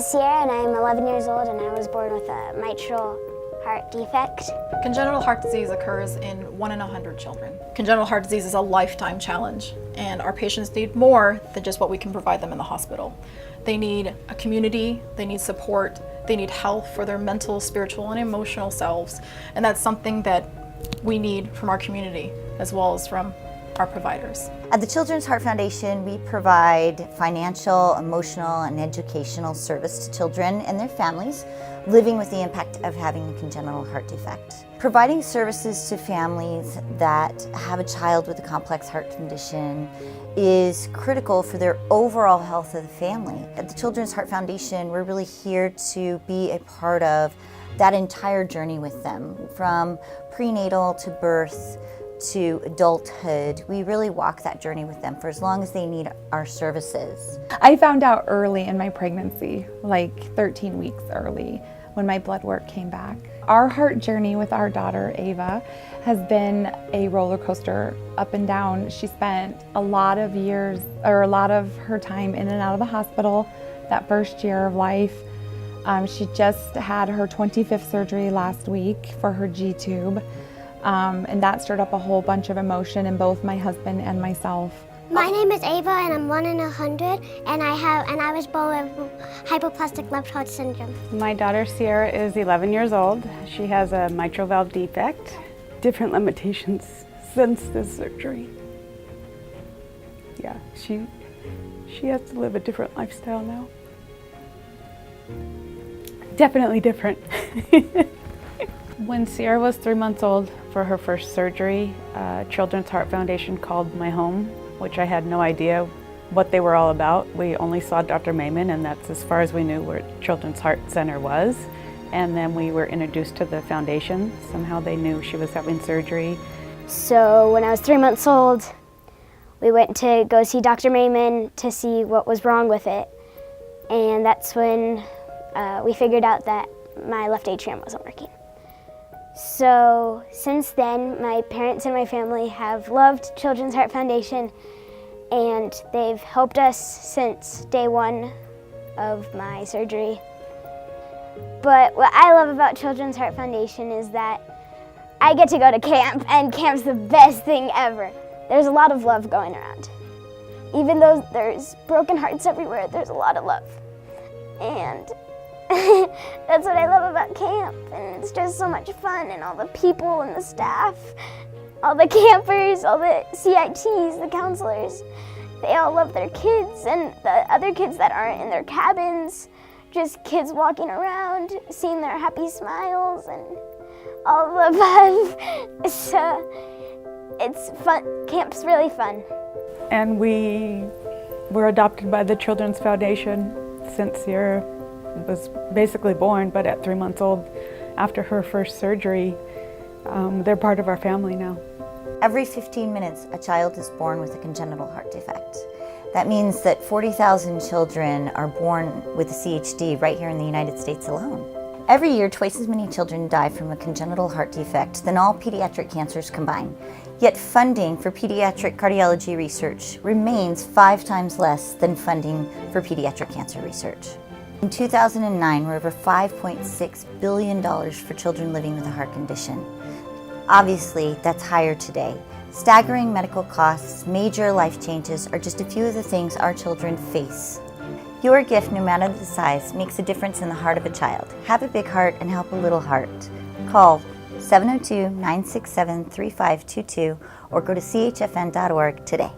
is Sierra and I'm 11 years old and I was born with a mitral heart defect. Congenital heart disease occurs in 1 in 100 children. Congenital heart disease is a lifetime challenge, and our patients need more than just what we can provide them in the hospital. They need a community, they need support, they need help for their mental, spiritual, and emotional selves, and that's something that we need from our community as well as from our providers. At the Children's Heart Foundation, we provide financial, emotional, and educational service to children and their families living with the impact of having a congenital heart defect. Providing services to families that have a child with a complex heart condition is critical for their overall health of the family. At the Children's Heart Foundation, we're really here to be a part of that entire journey with them, from prenatal to birth to adulthood. We really walk that journey with them for as long as they need our services. I found out early in my pregnancy, like 13 weeks early, when my blood work came back. Our heart journey with our daughter, Ava, has been a roller coaster, up and down. She spent a lot of years, or a lot of her time in and out of the hospital that first year of life. She just had her 25th surgery last week for her G-tube. And that stirred up a whole bunch of emotion in both my husband and myself. My name is Ava and I'm 1 in 100 and I was born with hypoplastic left heart syndrome. My daughter Sierra is 11 years old. She has a mitral valve defect. Different limitations since this surgery. Yeah, she has to live a different lifestyle now. Definitely different. When Sierra was 3 months old for her first surgery, Children's Heart Foundation called my home, which I had no idea what they were all about. We only saw Dr. Mayman, and that's as far as we knew where Children's Heart Center was. And then we were introduced to the foundation. Somehow they knew she was having surgery. So when I was 3 months old, we went to go see Dr. Mayman to see what was wrong with it. And that's when we figured out that my left atrium wasn't working. So since then, my parents and my family have loved Children's Heart Foundation, and they've helped us since day one of my surgery. But what I love about Children's Heart Foundation is that I get to go to camp, and camp's the best thing ever. There's a lot of love going around. Even though there's broken hearts everywhere, there's a lot of love. And that's what I love about camp, and it's just so much fun, and all the people and the staff, all the campers, all the CITs, the counselors, they all love their kids, and the other kids that aren't in their cabins, just kids walking around, seeing their happy smiles and all the love. So it's fun. Camp's really fun. And we were adopted by the Children's Foundation since Sierra was basically born, but at 3 months old after her first surgery. They're part of our family now. Every 15 minutes, a child is born with a congenital heart defect. That means that 40,000 children are born with a CHD right here in the United States alone. Every year, twice as many children die from a congenital heart defect than all pediatric cancers combined. Yet funding for pediatric cardiology research remains 5 times less than funding for pediatric cancer research. In 2009, were over $5.6 billion for children living with a heart condition. Obviously, that's higher today. Staggering medical costs, major life changes are just a few of the things our children face. Your gift, no matter the size, makes a difference in the heart of a child. Have a big heart and help a little heart. Call 702-967-3522 or go to chfn.org today.